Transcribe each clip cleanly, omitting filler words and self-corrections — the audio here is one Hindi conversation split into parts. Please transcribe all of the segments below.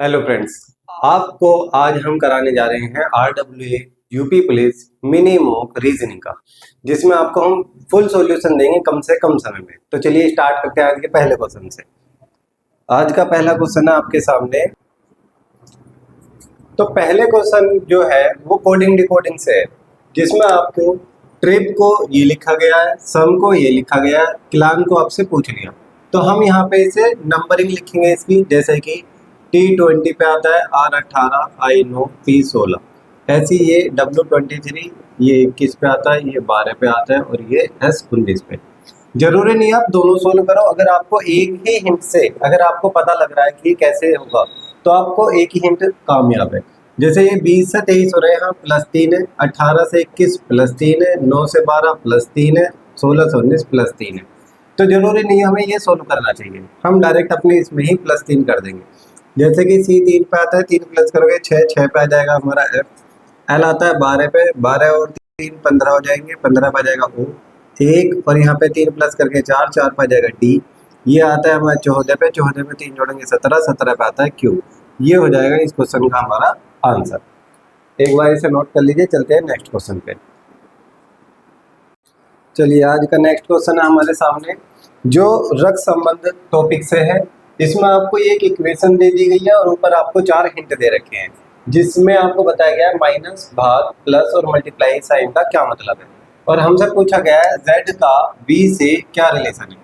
हेलो फ्रेंड्स, आपको आज हम कराने जा रहे हैं RWA UP police mini mock reasoning का, जिसमें आपको हम फुल सॉल्यूशन देंगे कम से कम समय में। तो चलिए स्टार्ट करते हैं आज के पहले क्वेश्चन से। आज का पहला क्वेश्चन है आपके सामने। तो पहले क्वेश्चन जो है वो कोडिंग डिकोडिंग से है, जिसमें आपको ट्रिप को ये लिखा गया है, सम को ये लिखा गया है, क्लान को आपसे पूछ लिया। तो हम यहाँ पे इसे नंबरिंग लिखेंगे इसकी, जैसे कि T20 पे आता है R18, I9, P16, ऐसी ये W23 ये 21 पे आता है, ये 12 पे आता है और ये S19 पे। जरूरी नहीं आप दोनों सोल्व करो, अगर आपको एक ही हिंट से अगर आपको पता लग रहा है कि ये कैसे होगा तो आपको एक ही हिंट कामयाब है। जैसे ये 20 से 23 हो रहे हैं, +3 है, 18 से 21 +3 है, 9 से 12 +3 है, 16 से 19 +3 है। तो जरूरी नहीं है हमें ये सोल्व करना चाहिए, हम डायरेक्ट अपने इसमें ही +3 कर देंगे। जैसे कि C3 पे आता है, 3 प्लस करोगे 6, 6 पे आ जाएगा हमारा F। L आता है 12 पे, 12 और 3 15 हो जाएंगे, 15 पे आ जाएगा O, 1 और यहाँ पे 3 प्लस करके 4, 4 पे आ जाएगा D। ये आता है हमारा 14 पे, 14 पे 3 जोड़ेंगे 17, 17 पे आता है Q। ये हो जाएगा इस क्वेश्चन का हमारा आंसर। एक बार इसे नोट कर लीजिए, चलते हैं नेक्स्ट क्वेश्चन पे। चलिए आज का नेक्स्ट क्वेश्चन है हमारे सामने, जो रक्त संबंध टॉपिक से है। इसमें आपको एक इक्वेशन दे दी गई है और ऊपर आपको 4 हिंट दे रखे हैं, जिसमें आपको बताया गया है माइनस, भाग, प्लस और मल्टीप्लाई साइन का क्या मतलब है। और हमसे पूछा गया है z का v से क्या रिलेशन है।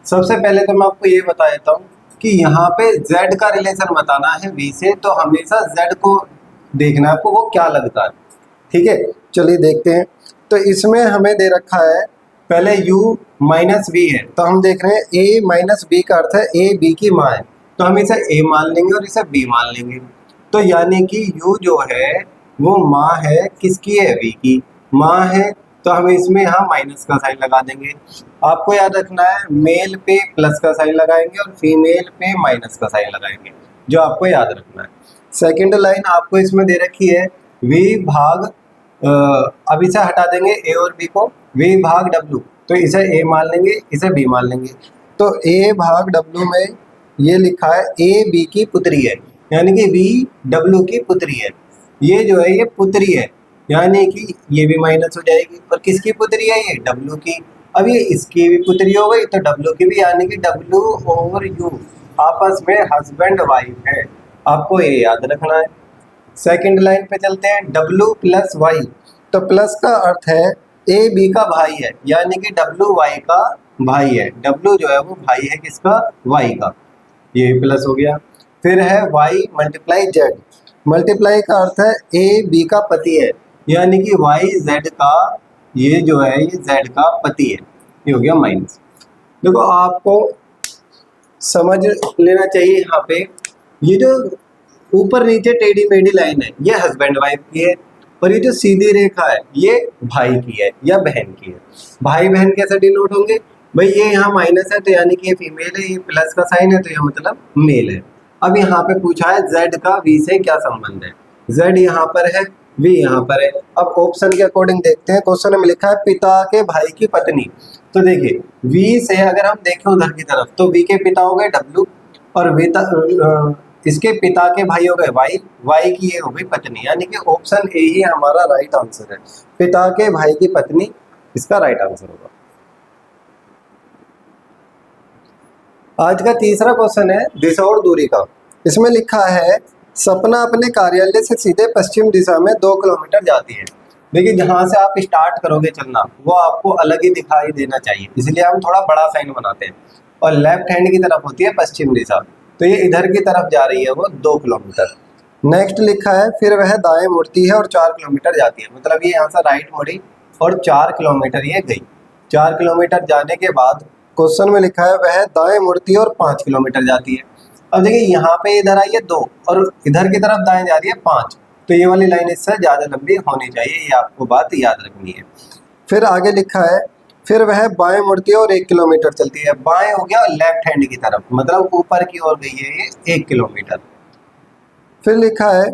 सबसे पहले तो मैं आपको ये बता देता हूँ कि यहाँ पे z का रिलेशन बताना है v से, तो हमेशा z को देखना है आपको वो क्या लगता है। ठीक है, चलिए देखते हैं। तो इसमें हमें दे रखा है पहले u माइनस वी है, तो हम देख रहे हैं a माइनस बी का अर्थ है a b की माँ है, तो हम इसे a मान लेंगे और इसे b मान लेंगे। तो यानी कि u जो है वो माँ है, किसकी है, v की माँ है, तो हम इसमें यहाँ माइनस का साइन लगा देंगे। आपको याद रखना है मेल पे प्लस का साइन लगाएंगे और फीमेल पे माइनस का साइन लगाएंगे, जो आपको याद रखना है। सेकेंड लाइन आपको इसमें दे रखी है v भाग, अब इसे हटा देंगे a और b को, v भाग w, तो इसे a मान लेंगे, इसे b मान लेंगे। तो a भाग w में ये लिखा है a b की पुत्री है, यानी कि v w की पुत्री है। ये जो है ये पुत्री है, यानी कि ये भी माइनस हो जाएगी, और किसकी पुत्री है, ये w की। अब ये इसकी भी पुत्री हो गई तो w की भी, यानी कि w और u आपस में हस्बैंड वाइफ है, आपको ये याद रखना है। सेकंड लाइन पे चलते हैं, W प्लस वाई, तो प्लस का अर्थ है ए बी का भाई है, यानी कि W वाई का भाई है। W जो है वो भाई है किसका, वाई का, ये प्लस हो गया। फिर है वाई मल्टीप्लाई जेड, मल्टीप्लाई का अर्थ है ए बी का पति है, यानी कि वाई जेड का, ये जो है ये जेड का पति है, ये हो गया माइनस। देखो आपको समझ लेना चाहिए यहाँ पे, ये जो ऊपर नीचे टेढ़ी मेढ़ी लाइन है ये हस्बैंड वाइफ की है, और ये जो सीधी रेखा है ये भाई की है या बहन की है। भाई बहन कैसे डिनोट होंगे भाई, ये यहाँ माइनस है तो यानी कि ये फीमेल है, ये प्लस का साइन है तो ये मतलब मेल है। अब यहाँ पे पूछा है z का v से क्या संबंध है, z यहाँ पर है, v यहाँ पर है। अब ऑप्शन के अकॉर्डिंग देखते हैं, क्वेश्चन में लिखा है पिता के भाई की पत्नी, तो देखिए v से अगर हम देखें उधर की तरफ तो v के पिता हो गए w, और इसके पिता के भाई हो गए वाई, वाई की ये हो गई पत्नी, यानी कि ऑप्शन ए ही हमारा राइट आंसर है, पिता के भाई की पत्नी इसका राइट आंसर होगा। आज का तीसरा क्वेश्चन है दिशा और दूरी का। इसमें लिखा है सपना अपने कार्यालय से सीधे पश्चिम दिशा में 2 किलोमीटर जाती है। देखिए जहां से आप स्टार्ट करोगे चलना वो आपको अलग ही दिखाई देना चाहिए, इसलिए हम थोड़ा बड़ा साइन बनाते हैं, और लेफ्ट हैंड की तरफ होती है पश्चिम दिशा, तो ये इधर की तरफ जा रही है वो 2 किलोमीटर। नेक्स्ट लिखा है फिर वह दाएं मुड़ती है और 4 किलोमीटर जाती है, मतलब ये यहाँ से राइट मुड़ी और 4 किलोमीटर ये गई। 4 किलोमीटर जाने के बाद क्वेश्चन में लिखा है वह दाएं मुड़ती है और 5 किलोमीटर जाती है। अब देखिए यहाँ पे इधर आई है 2 और इधर की तरफ दाएं जा रही है 5, तो ये वाली लाइन इससे ज़्यादा लंबी होनी चाहिए, ये आपको बात याद रखनी है। फिर आगे लिखा है फिर वह बाएं मुड़ती है और 1 किलोमीटर चलती है, बाएं हो गया लेफ्ट हैंड की तरफ, मतलब ऊपर की ओर गई है ये 1 किलोमीटर। फिर लिखा है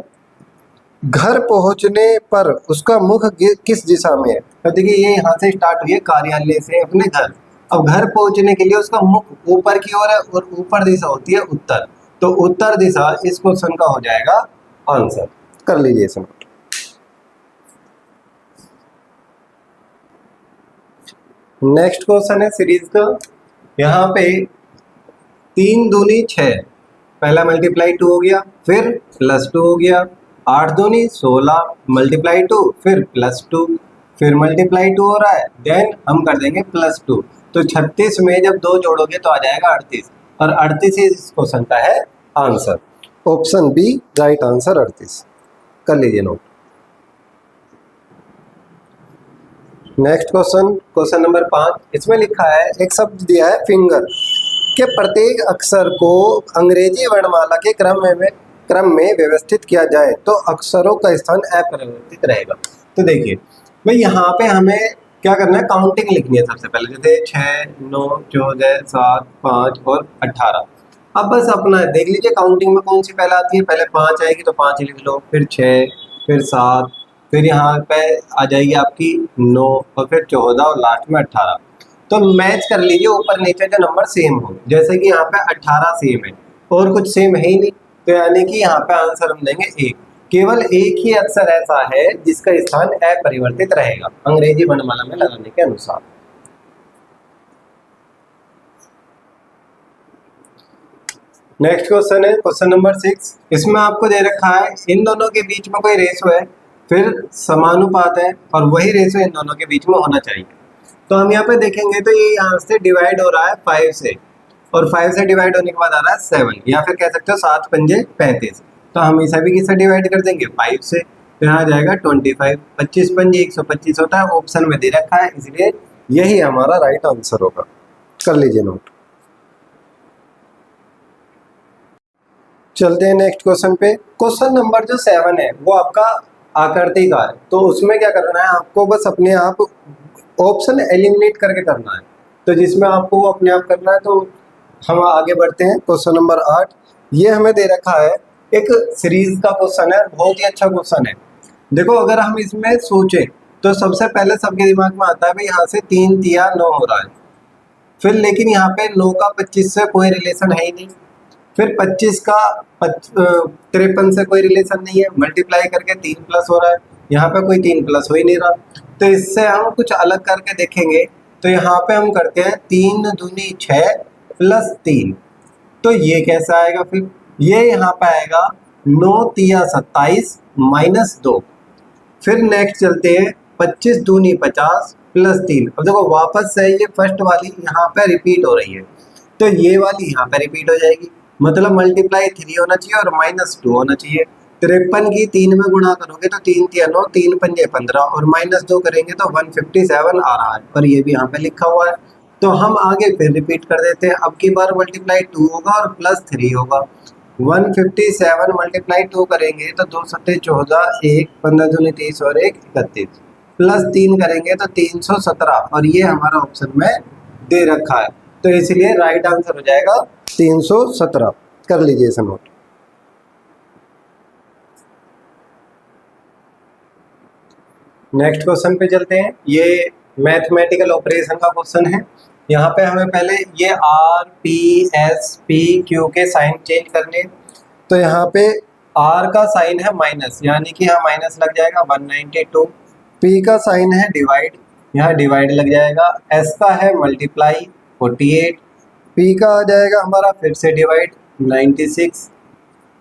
घर पहुंचने पर उसका मुख किस दिशा में है, तो देखिए ये यहाँ से स्टार्ट हुई है कार्यालय से अपने घर, अब घर पहुंचने के लिए उसका मुख ऊपर की ओर है और ऊपर दिशा होती है उत्तर, तो उत्तर दिशा इस क्वेश्चन का हो जाएगा आंसर। कर लीजिए इसे। नेक्स्ट क्वेश्चन है सीरीज का। यहाँ पे 3 दूनी 6, पहला मल्टीप्लाई 2 हो गया, फिर प्लस 2 हो गया, 8 दूनी 16 मल्टीप्लाई 2, फिर प्लस 2, फिर मल्टीप्लाई 2 हो रहा है, देन हम कर देंगे प्लस 2। तो 36 में जब 2 जोड़ोगे तो आ जाएगा 38, और 38 इस क्वेश्चन का है answer. Option B right answer 38। कर लीजिए नोट। नेक्स्ट क्वेश्चन, क्वेश्चन नंबर 5, इसमें लिखा है एक शब्द दिया है फिंगर के प्रत्येक अक्षर को अंग्रेजी वर्णमाला के क्रम में व्यवस्थित किया जाए तो अक्षरों का स्थान अपरिवर्तित रहेगा। तो देखिए भाई यहाँ पे हमें क्या करना है, काउंटिंग लिखनी है सबसे पहले, जैसे 6, 9, 14, 7, 5 और 18। अब बस अपना देख लीजिए काउंटिंग में कौन सी पहले आती है। पहले 5 आएगी तो 5 लिख लो, फिर 6, फिर 7, फिर यहाँ पे आ जाएगी आपकी 9, और फिर 14 और लास्ट में 18। तो मैच कर लीजिए ऊपर नीचे जो नंबर सेम हो, जैसे कि यहाँ पे 18 सेम है और कुछ सेम है ही नहीं, तो यानी कि यहाँ पे आंसर हम देंगे 1। केवल एक ही अक्षर ऐसा है जिसका स्थान अपरिवर्तित रहेगा अंग्रेजी वर्णमाला में लगाने के अनुसार। नेक्स्ट क्वेश्चन है क्वेश्चन नंबर 6। इसमें आपको दे रखा है इन दोनों के बीच में कोई रेशो है, फिर समानुपात है, और वही रेशो इन दोनों के बीच में होना चाहिए। तो हम यहाँ पे देखेंगे तो ये यहाँ से डिवाइड हो रहा है 5 से, और 5 से डिवाइड होने के बाद आ रहा है 7, या फिर कह सकते हो 7 पंजे 35। तो हम इसे भी किससे डिवाइड कर देंगे, 5 से, तो यहाँ आ जाएगा 25। 25 पंजे 125 होता है, ऑप्शन में दे रखा है, इसलिए यही हमारा राइट आंसर होगा। कर लीजिए नोट। चलते हैं नेक्स्ट क्वेश्चन पे। क्वेश्चन नंबर जो 7 है वो आपका आकृति का है, तो उसमें क्या करना है आपको, बस अपने आप ऑप्शन एलिमिनेट करके करना है। तो जिसमें आपको वो अपने आप करना है, तो हम आगे बढ़ते हैं। क्वेश्चन नंबर 8, ये हमें दे रखा है एक सीरीज का क्वेश्चन है, बहुत ही अच्छा क्वेश्चन है। देखो अगर हम इसमें सोचें तो सबसे पहले सबके दिमाग में आता है भाई यहाँ से 3 तिया 9 हो रहा है, फिर लेकिन यहाँ पे 9 का 25 से कोई रिलेशन है ही नहीं, फिर 25 का 53 से कोई रिलेशन नहीं है, मल्टीप्लाई करके 3 प्लस हो रहा है, यहाँ पे कोई 3 प्लस हो ही नहीं रहा। तो इससे हम कुछ अलग करके देखेंगे, तो यहाँ पे हम करते हैं 3 दूनी 6 प्लस 3, तो ये कैसा आएगा, फिर ये यहाँ पे आएगा 9 तिया 27 माइनस 2। फिर नेक्स्ट चलते हैं 25 दूनी 50 प्लस 3। अब देखो वापस से ये फर्स्ट वाली यहाँ पे रिपीट हो रही है, तो ये वाली यहाँ पे रिपीट हो जाएगी, मतलब मल्टीप्लाई 3 होना चाहिए और माइनस 2 होना चाहिए। 53 की 3 में गुणा करोगे तो 3 तिया 9, 3 पंजे 15, और माइनस 2 करेंगे तो 157 आ रहा है, पर ये भी यहाँ पे लिखा हुआ है। तो हम आगे फिर रिपीट कर देते हैं, अब की बार मल्टीप्लाई 2 होगा और प्लस 3 होगा। 157 मल्टीप्लाई 2 करेंगे तो 2 सत्ते 14, 1 15 दूनी 30 और 1 31, प्लस 3 करेंगे तो 317, और ये हमारा ऑप्शन में दे रखा है, तो इसलिए राइट आंसर हो जाएगा 317। कर लीजिए इसे नोट। नेक्स्ट क्वेश्चन पे चलते हैं। ये मैथमेटिकल ऑपरेशन का क्वेश्चन है। यहाँ पे हमें पहले ये R P S P Q के साइन चेंज करने हैं। तो यहाँ पे आर का साइन है माइनस, यानी कि यहाँ माइनस लग जाएगा 192। पी का साइन है डिवाइड, यहाँ डिवाइड लग जाएगा। एस का है मल्टीप्लाई 48, पी का आ जाएगा हमारा फिर से डिवाइड 96,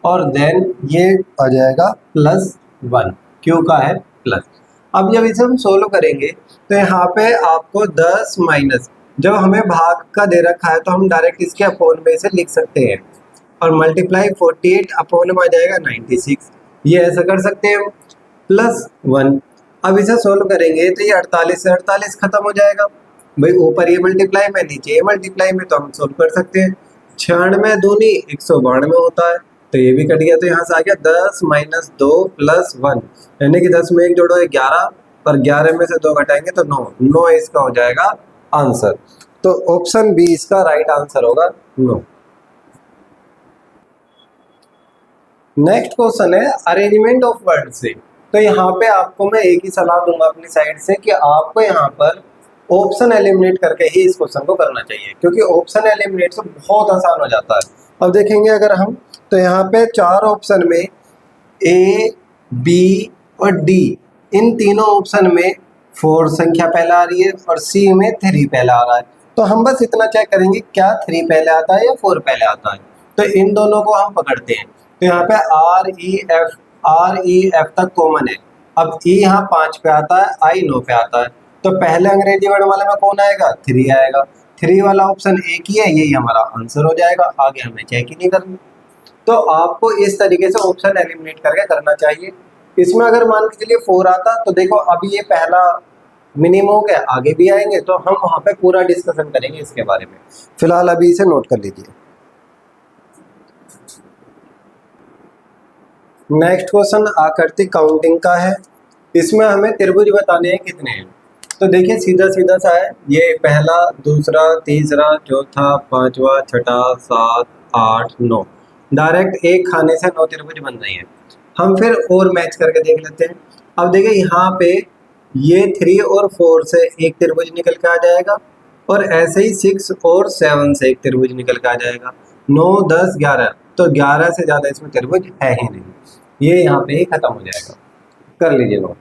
और देन ये आ जाएगा प्लस 1, क्यू का है प्लस। अब जब इसे हम सोल्व करेंगे तो यहाँ पे आपको 10 माइनस, जब हमें भाग का दे रखा है तो हम डायरेक्ट इसके अपोन में इसे लिख सकते हैं, और मल्टीप्लाई 48 अपोन में आ जाएगा 96, ये ऐसा कर सकते हैं हम, प्लस 1। अब इसे सोल्व करेंगे तो ये 48 से 48 खत्म हो जाएगा भाई, ऊपर ये मल्टीप्लाई में नीचे ये मल्टीप्लाई में, तो हम सोल्व कर सकते हैं। 96 दूनी 192 होता है, तो ये भी कट गया, तो यहाँ से आ गया 10 माइनस 2 प्लस 1, यानी कि 10 में 1 जोड़ो 11, और 11 में से 2 घटाएंगे तो 9, 9 इसका हो जाएगा आंसर। तो ऑप्शन बी इसका राइट आंसर होगा 9। नेक्स्ट क्वेश्चन है अरेंजमेंट ऑफ वर्ड से। तो यहाँ पे आपको मैं एक ही सलाह दूंगा अपनी साइड से कि आपको यहाँ पर ऑप्शन एलिमिनेट करके ही इस क्वेश्चन को करना चाहिए, क्योंकि ऑप्शन एलिमिनेट से बहुत आसान हो जाता है। अब देखेंगे अगर हम तो यहाँ पे चार ऑप्शन में ए, बी और डी, इन तीनों ऑप्शन में 4 संख्या पहले आ रही है और सी में 3 पहले आ रहा है। तो हम बस इतना चेक करेंगे क्या 3 पहले आता है या 4 पहले आता है। तो इन दोनों को हम पकड़ते हैं। तो यहाँ पे आर ई एफ तक कॉमन है। अब ई यहाँ 5 पे आता है, आई 9 पे आता है। तो पहले अंग्रेजी वर्ड वाले में कौन आएगा? 3 आएगा। 3 वाला ऑप्शन एक ही है, यही हमारा आंसर हो जाएगा। आगे हमें चेक ही नहीं करना। तो आपको इस तरीके से ऑप्शन एलिमिनेट करके करना चाहिए। इसमें अगर मान के चलिए 4 आता तो देखो अभी ये पहला मिनिमम हो गया, आगे भी आएंगे तो हम वहां पे पूरा डिस्कशन करेंगे इसके बारे में। फिलहाल अभी इसे नोट कर लीजिए। नेक्स्ट क्वेश्चन आकृति काउंटिंग का है। इसमें हमें त्रिभुज बताने हैं कितने हैं। तो देखिए सीधा सीधा सा है, ये पहला, दूसरा, तीसरा, चौथा, पांचवा, छठा, 7, 8, 9, डायरेक्ट एक खाने से 9 त्रिभुज बन रही हैं। हम फिर और मैच करके देख लेते हैं। अब देखिए यहाँ पे ये 3 और 4 से एक त्रिभुज निकल के आ जाएगा और ऐसे ही 6 और 7 से एक त्रिभुज निकल के आ जाएगा। 9, 10, 11, तो 11 से ज़्यादा इसमें त्रिभुज है ही नहीं, ये यहाँ पे ही खत्म हो जाएगा। कर लीजिए नोट।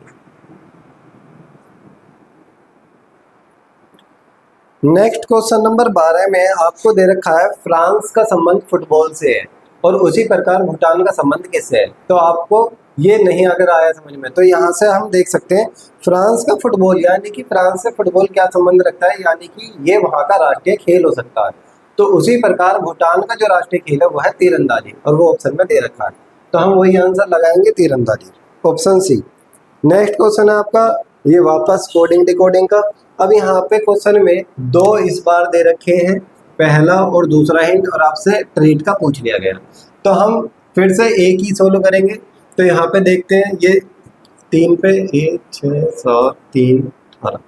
नेक्स्ट क्वेश्चन नंबर 12 में आपको दे रखा है फ्रांस का संबंध फुटबॉल से है और उसी प्रकार भूटान का संबंध किससे है। तो आपको ये नहीं अगर आया समझ में तो यहाँ से हम देख सकते हैं फ्रांस का फुटबॉल, यानी कि फ्रांस से फुटबॉल क्या संबंध रखता है, यानी कि ये वहाँ का राष्ट्रीय खेल हो सकता है। तो उसी प्रकार भूटान का जो राष्ट्रीय खेल है वो है तीरंदाजी और वो ऑप्शन में दे रखा है। तो हम वही आंसर लगाएंगे, तीरंदाजी, ऑप्शन सी। नेक्स्ट क्वेश्चन है आपका ये वापस कोडिंग डिकोडिंग का। अब यहाँ पे क्वेश्चन में 2 इस बार दे रखे हैं, पहला और दूसरा हिंट, और आपसे ट्रीट का पूछ लिया गया। तो हम फिर से एक ही सोल्व करेंगे। तो यहाँ पे देखते हैं ये 3 पे 1, 6, 7, 3, 18,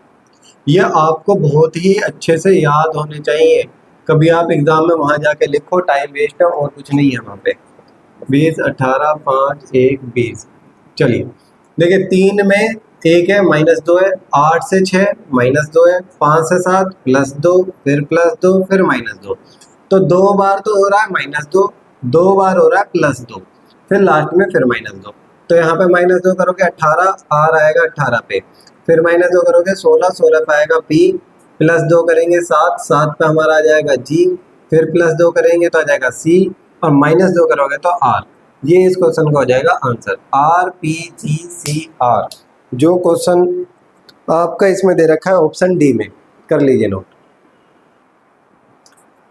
ये आपको बहुत ही अच्छे से याद होने चाहिए। कभी आप एग्जाम में वहाँ जाके लिखो, टाइम वेस्ट है और कुछ नहीं है वहाँ पे। 20, 18, 5, 1, 20। चलिए देखिए 3 में 1 है, -2 है, 8 से 6 -2 है, 5 से 7 +2, फिर +2, फिर -2। तो 2 बार तो हो रहा है -2, 2 बार हो रहा है +2, फिर लास्ट में फिर -2। तो यहाँ पे -2 करोगे 18, R आएगा 18 पे, फिर -2 करोगे 16, 16 पे आएगा P, +2 करेंगे 7, 7 पे हमारा आ जाएगा G, फिर +2 करेंगे तो आ जाएगा C, और -2 करोगे तो R। ये इस क्वेश्चन का हो जाएगा आंसर, RPGCR। जो क्वेश्चन आपका इसमें दे रखा है ऑप्शन डी में, कर लीजिए नोट।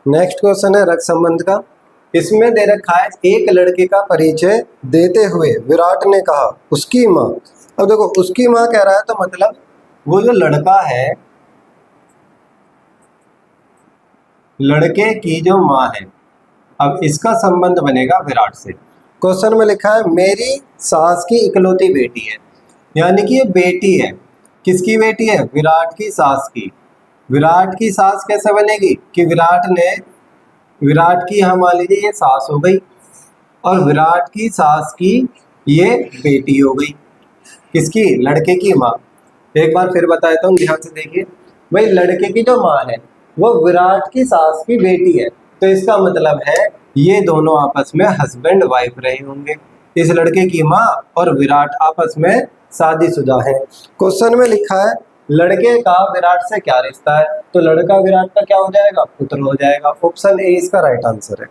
नेक्स्ट क्वेश्चन है रक्त संबंध का। इसमें दे रखा है एक लड़के का परिचय देते हुए विराट ने कहा उसकी माँ। अब देखो उसकी माँ कह रहा है तो मतलब वो जो लड़का है, लड़के की जो माँ है, अब इसका संबंध बनेगा विराट से। क्वेश्चन में लिखा है मेरी सास की इकलौती बेटी है, यानी कि ये बेटी है। किसकी बेटी है? विराट की सास की। विराट की सास कैसे बनेगी कि विराट की हम मान लीजिए ये सास हो गई और विराट की सास की ये बेटी हो गई। किसकी? लड़के की माँ। एक बार फिर बताता हूँ, ध्यान से देखिए। भाई लड़के की जो माँ है वो विराट की सास की बेटी है, तो इसका मतलब है ये दोनों आपस में हस्बैंड वाइफ रहे होंगे। इस लड़के की माँ और विराट आपस में शादीशुदा है। क्वेश्चन में लिखा है लड़के का विराट से क्या रिश्ता है, तो लड़का विराट का क्या हो जाएगा? पुत्र हो जाएगा। ऑप्शन ए इसका राइट आंसर है।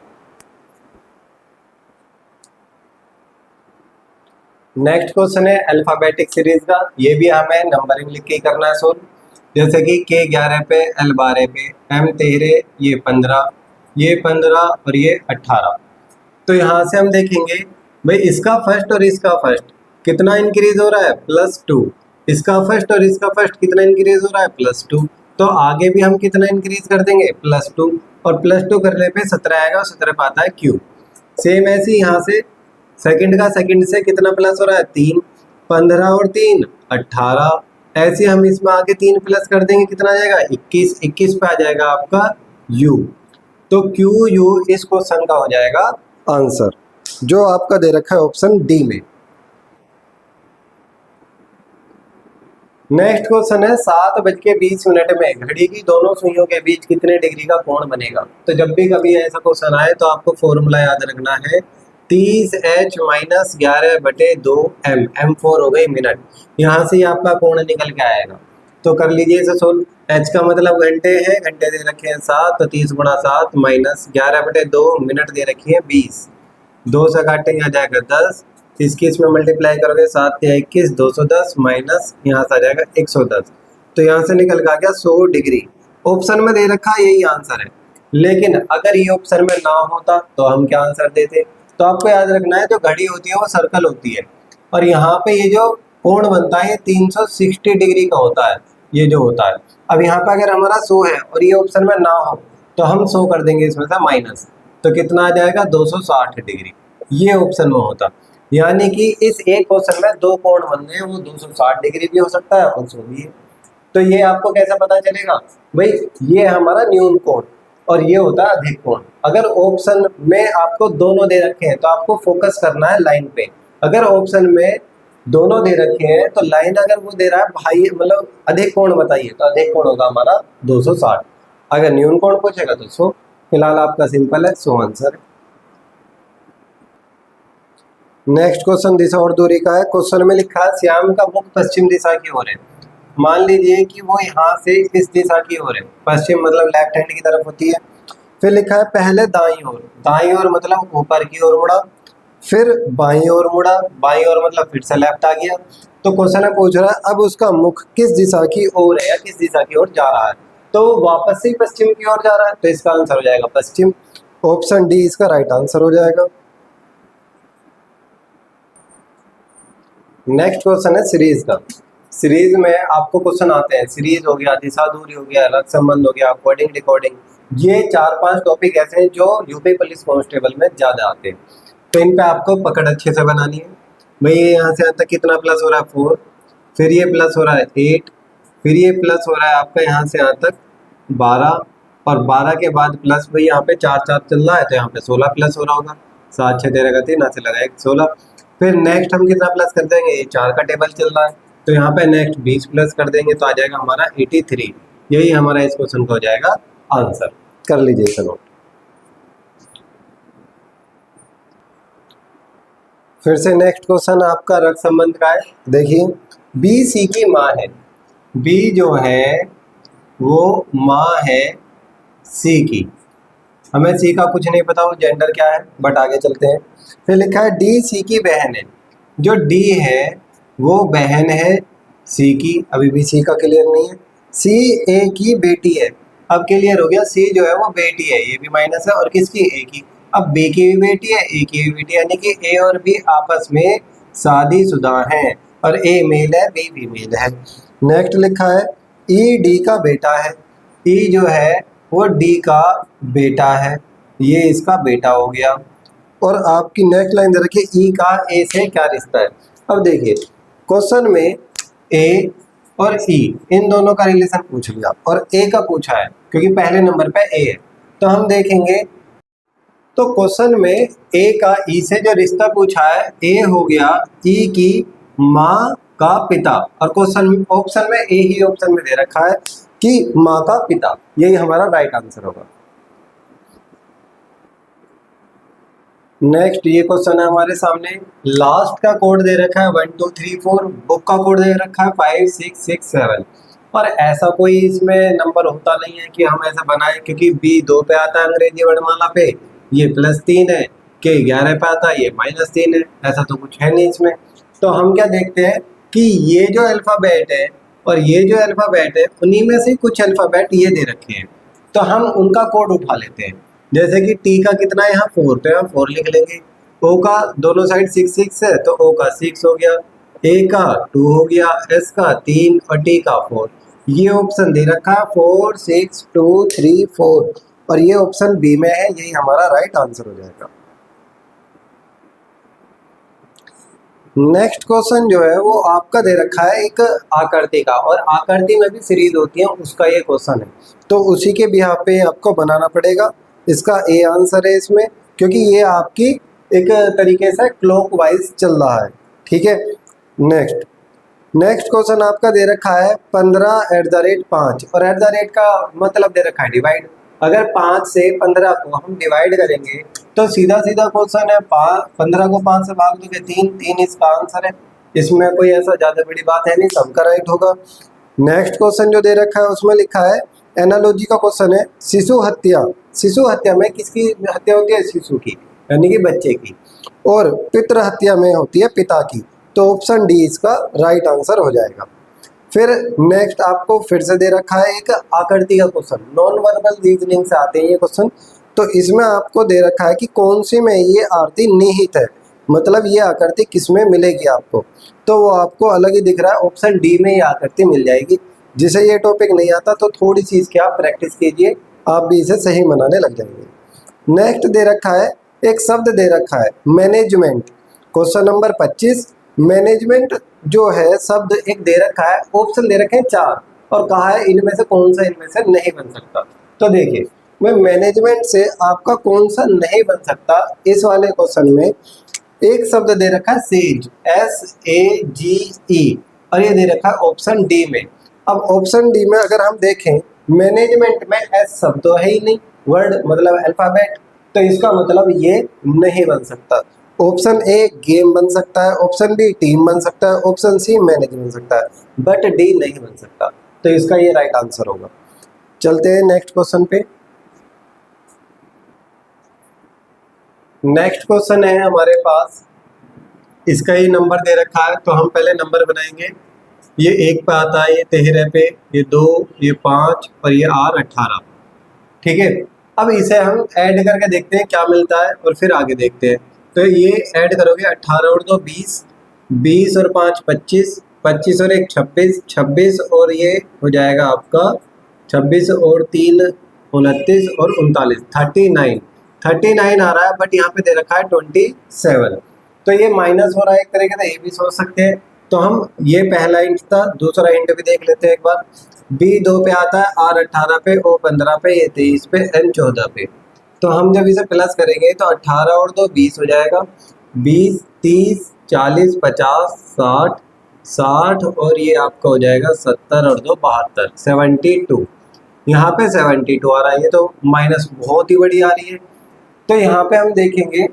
नेक्स्ट क्वेश्चन है अल्फाबेटिक सीरीज का। ये भी हमें नंबरिंग लिख के करना है सोल्व। जैसे कि K 11 पे, L 12 पे, M 13, ये 15, ये 15 और ये 18। तो यहाँ से हम देखेंगे भाई इसका फर्स्ट और इसका फर्स्ट कितना इंक्रीज हो रहा है? +2। इसका फर्स्ट और इसका फर्स्ट कितना इंक्रीज हो रहा है? +2। तो आगे भी हम कितना इंक्रीज कर देंगे? +2, और +2 करने पे 17 आएगा और 17 पे आता है Q। सेम ऐसे यहाँ से सेकंड का सेकंड से कितना प्लस हो रहा है? 3, 15 और 3 18। ऐसे हम इसमें आगे 3 प्लस कर देंगे, कितना आ जाएगा? 21। 21 पे आ जाएगा आपका U। तो QU इस क्वेश्चन का हो जाएगा आंसर, जो आपका दे रखा है ऑप्शन डी में। नेक्स्ट क्वेश्चन है 7:20 में घड़ी की दोनों सुइयों के बीच कितने डिग्री का कोण बनेगा। तो जब भी कभी ऐसा क्वेश्चन आए तो आपको फॉर्मूला याद रखना है 30h माइनस 11/2 m4 हो गई मिनट। यहाँ से आपका कोण निकल के आएगा। तो कर लीजिए इसे सोल्व। h का मतलब घंटे है, घंटे दे रखे हैं 7, तो 30 गुणा 7 माइनस 11/2 मिनट दे रखी है 20। 2 से काटेंगे आ जाएगा 10, इसकी इसमें मल्टीप्लाई करोगे 7 या 21, 210 माइनस यहाँ से आ जाएगा 110। तो यहाँ से निकल के आ गया 100 डिग्री। ऑप्शन में दे रखा है यही आंसर है, लेकिन अगर ये ऑप्शन में ना होता तो हम क्या आंसर देते। तो आपको याद रखना है जो घड़ी होती है वो सर्कल होती है, और यहाँ पे ये जो कोण बनता है 360 डिग्री का होता है, ये जो होता है। अब यहाँ पे अगर हमारा 100 है और ये ऑप्शन में ना हो तो हम 100 कर देंगे इसमें से माइनस, तो कितना आ जाएगा 260 डिग्री, ये ऑप्शन में होता। यानी कि इस एक क्वेश्चन में दो कोण बन रहे हैं, वो 260 डिग्री भी हो सकता है और 100 भी है। तो ये आपको कैसे पता चलेगा भाई, ये हमारा न्यून कोण और ये होता है अधिक कोण। अगर ऑप्शन में आपको दोनों दे रखे हैं तो आपको फोकस करना है लाइन पे। अगर ऑप्शन में दोनों दे रखे हैं तो लाइन अगर वो दे रहा है भाई मतलब अधिक कोण बताइए, तो अधिक कोण होगा हमारा 260। अगर न्यून कोण पूछेगा तो 100। फिलहाल आपका सिंपल है, 100 आंसर है। नेक्स्ट क्वेश्चन दिशा और दूरी का है। क्वेश्चन में लिखा है श्याम का मुख पश्चिम दिशा की ओर है। मान लीजिए कि वो यहाँ से इस दिशा की ओर है, पश्चिम मतलब लेफ्ट हैंड की तरफ होती है। फिर लिखा है पहले दाईं ओर, दाईं ओर मतलब ऊपर की ओर मुड़ा, फिर बाईं ओर मुड़ा, बाईं ओर मतलब फिर से लेफ्ट आ गया। तो क्वेश्चन है पूछ रहा है अब उसका मुख किस दिशा की ओर है या किस दिशा की ओर जा रहा है। तो वापस से पश्चिम की ओर जा रहा है, तो इसका आंसर हो जाएगा पश्चिम। ऑप्शन डी इसका राइट आंसर हो जाएगा। नेक्स्ट क्वेश्चन है सीरीज का। सीरीज में आपको क्वेश्चन आते हैं, सीरीज हो गया, दिशा दूरी हो गया, रक्त संबंध हो गया, कोडिंग डिकोडिंग, ये 4-5 टॉपिक ऐसे हैं जो यूपी पुलिस कांस्टेबल में ज्यादा आते हैं। तो इन पे आपको पकड़ अच्छे से बनानी है। भाई ये यहाँ से यहाँ तक कितना प्लस हो रहा है 4, फिर ये प्लस हो रहा है 8, फिर ये प्लस हो रहा है आपका यहाँ से यहाँ तक 12, और 12 के बाद प्लस भाई यहाँ पे 4-4 चल रहा है, तो यहाँ पे 16 प्लस हो रहा होगा। 7-6-13 से लगा 16। फिर नेक्स्ट हम कितना प्लस कर देंगे, ये 4 का टेबल चल रहा है, तो यहाँ पे नेक्स्ट 20 प्लस कर देंगे तो आ जाएगा हमारा 83। यही हमारा इस क्वेश्चन का हो जाएगा आंसर। कर लीजिए इसे नोट। फिर से नेक्स्ट क्वेश्चन आपका रक्त संबंध का है। देखिए बी सी की माँ है, बी जो है वो माँ है सी की। हमें सी का कुछ नहीं पता वो जेंडर क्या है, बट आगे चलते हैं। फिर लिखा है डी सी की बहन है। जो डी है वो बहन है सी की, अभी भी सी का क्लियर नहीं है। सी ए की बेटी है, अब क्लियर हो गया, सी जो है वो बेटी है, ये भी माइनस है, और किसकी, ए की। अब बी की भी बेटी है, ए की भी बेटी है, यानी कि ए और बी आपस में शादीशुदा हैं, और ए मेल है बी फीमेल है। नेक्स्ट लिखा है ई डी का बेटा है। ई जो है वो डी का बेटा है, ये इसका बेटा हो गया। और आपकी नेक्स्ट लाइन दे रखी है ई का ए से क्या रिश्ता है। अब देखिए क्वेश्चन में ए और ई इन दोनों का रिलेशन पूछ लिया, और ए का पूछा है क्योंकि पहले नंबर पे ए है। तो हम देखेंगे तो क्वेश्चन में ए का ई से जो रिश्ता पूछा है, ए हो गया ई की माँ का पिता, और क्वेश्चन ऑप्शन में ए ही ऑप्शन में दे रखा है कि माँ का पिता, यही हमारा राइट आंसर होगा। नेक्स्ट ये क्वेश्चन है हमारे सामने, लास्ट का कोड दे रखा है 1 2 3 4, बुक का कोड दे रखा है 5 6 6 7, और ऐसा कोई इसमें नंबर होता नहीं है कि हम ऐसा बनाएं, क्योंकि बी 2 पे आता है अंग्रेजी वर्णमाला पे, ये +3 है, के 11 पे आता है, ये -3 है, ऐसा तो कुछ है नहीं इसमें। तो हम क्या देखते हैं कि ये जो अल्फ़ाबेट है और ये जो अल्फ़ाबेट है, उन्हीं में से कुछ अल्फ़ाबेट ये दे रखे हैं, तो हम उनका कोड उठा लेते हैं। जैसे कि टी का कितना है यहाँ 4, तो यहाँ 4 लिख लेंगे। ओ का दोनों साइड 6 6 है, तो ओ का 6 हो गया, ए का 2 हो गया, एस का 3 और टी का 4। ये ऑप्शन दे रखा है 4 6 2 3 4, और ये ऑप्शन बी में है, यही हमारा राइट आंसर हो जाएगा। नेक्स्ट क्वेश्चन जो है वो आपका दे रखा है एक आकृति का, और आकृति में भी सीरीज होती है, उसका ये क्वेश्चन है, तो उसी के बिहाफ पे आपको बनाना पड़ेगा। इसका ए आंसर है इसमें, क्योंकि ये आपकी एक तरीके से क्लॉकवाइज चल रहा है, ठीक है। नेक्स्ट क्वेश्चन आपका दे रखा है 15 @ 5, और @ का मतलब दे रखा है डिवाइड। अगर 5 से 15 को हम डिवाइड करेंगे तो सीधा सीधा क्वेश्चन है, 15 को 5 से भाग दोगे 3, 3 इसका आंसर है। इसमें कोई ऐसा ज्यादा बड़ी बात है नहीं, सबका राइट होगा। नेक्स्ट क्वेश्चन जो दे रखा है उसमें लिखा है एनालॉजी का क्वेश्चन है, शिशु हत्या। शिशु हत्या में किसकी हत्या होती है? शिशु की, यानी कि बच्चे की। और पितृ हत्या में होती है पिता की। तो ऑप्शन डी इसका राइट आंसर हो जाएगा। फिर नेक्स्ट आपको फिर से दे रखा है एक आकृति का क्वेश्चन, नॉन वर्बल रीजनिंग से आते हैं ये क्वेश्चन। तो इसमें आपको दे रखा है कि कौन सी में ये आकृति निहित है, मतलब ये आकृति किस में मिलेगी आपको। तो वो आपको अलग ही दिख रहा है, ऑप्शन डी में ये आकृति मिल जाएगी। जिसे ये टॉपिक नहीं आता तो थोड़ी सी इसकी आप प्रैक्टिस कीजिए, आप भी इसे सही बनाने लग जाएंगे। नेक्स्ट दे रखा है एक शब्द दे रखा है मैनेजमेंट, क्वेश्चन नंबर 25। मैनेजमेंट जो है शब्द एक दे रखा है, ऑप्शन दे रखे हैं 4 और कहा है इनमें से कौन सा इनमें से नहीं बन सकता। तो देखिए मैं मैनेजमेंट से आपका कौन सा नहीं बन सकता, इस वाले क्वेश्चन में एक शब्द दे रखा है सेज, SAGE, और ये दे रखा है ऑप्शन डी में। अब ऑप्शन डी में अगर हम देखें मैनेजमेंट में एस शब्द तो है ही नहीं, वर्ड मतलब अल्फाबेट, तो इसका मतलब ये नहीं बन सकता। ऑप्शन ए गेम बन सकता है, ऑप्शन बी टीम बन सकता है, ऑप्शन सी मैनेज बन सकता है, बट डी नहीं बन सकता। तो इसका ये राइट आंसर होगा। चलते हैं नेक्स्ट क्वेश्चन पे। नेक्स्ट क्वेश्चन है हमारे पास, इसका ही नंबर दे रखा है, तो हम पहले नंबर बनाएंगे। ये 1 पे आता है, ये 13 पे, ये 2, ये 5 और ये R 18। ठीक है, अब इसे हम ऐड करके देखते हैं क्या मिलता है और फिर आगे देखते हैं। तो ये ऐड करोगे 18 और 2 20, 20 और 5 25, 25 और 1 26, 26 और ये हो जाएगा आपका 26 और 3 29 और 39 39 आ रहा है, बट यहाँ पे दे रखा है 27। तो ये माइनस हो रहा है एक तरीके से, ये भी सोच सकते हैं। तो हम ये पहला हिंट था, दूसरा हिंट भी देख लेते हैं एक बार। B 2 पे आता है, R 18 पे, O 15 पे, ये 23 पे, N 14 पे। तो हम जब इसे प्लस करेंगे तो 18 और 2 20 हो जाएगा, 20 30 40 50 60 60 और ये आपका हो जाएगा 70 और 2 72 72। यहाँ पे 72 आ रहा है, ये तो माइनस बहुत ही बड़ी आ रही है। तो यहाँ पे हम देखेंगे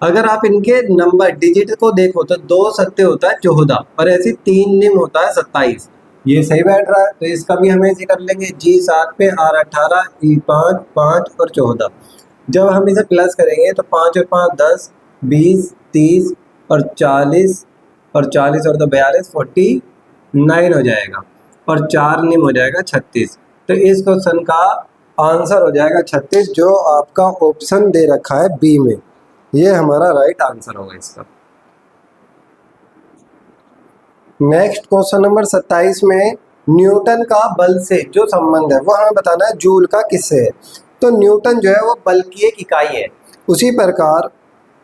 अगर आप इनके नंबर डिजिट को देखो तो 2 सत्ते होता है 14 और ऐसे 3 निम होता है 27। ये सही बैठ रहा है, तो इसका भी हमें ऐसे कर लेंगे। G 7 पे, R 18, E 5 5 और 14। जब हम इसे प्लस करेंगे तो 5 और 5 10 20 30 और 40 और 40 और 2 42 49 हो जाएगा और 4 निम हो जाएगा 36। तो इस क्वेश्चन का आंसर हो जाएगा 36, जो आपका ऑप्शन दे रखा है बी में। ये हमारा राइट आंसर होगा इसका। नेक्स्ट क्वेश्चन नंबर 27 में न्यूटन का बल से जो संबंध है वो हमें बताना है जूल का किससे है। तो न्यूटन जो है वो बल की एक इकाई है, उसी प्रकार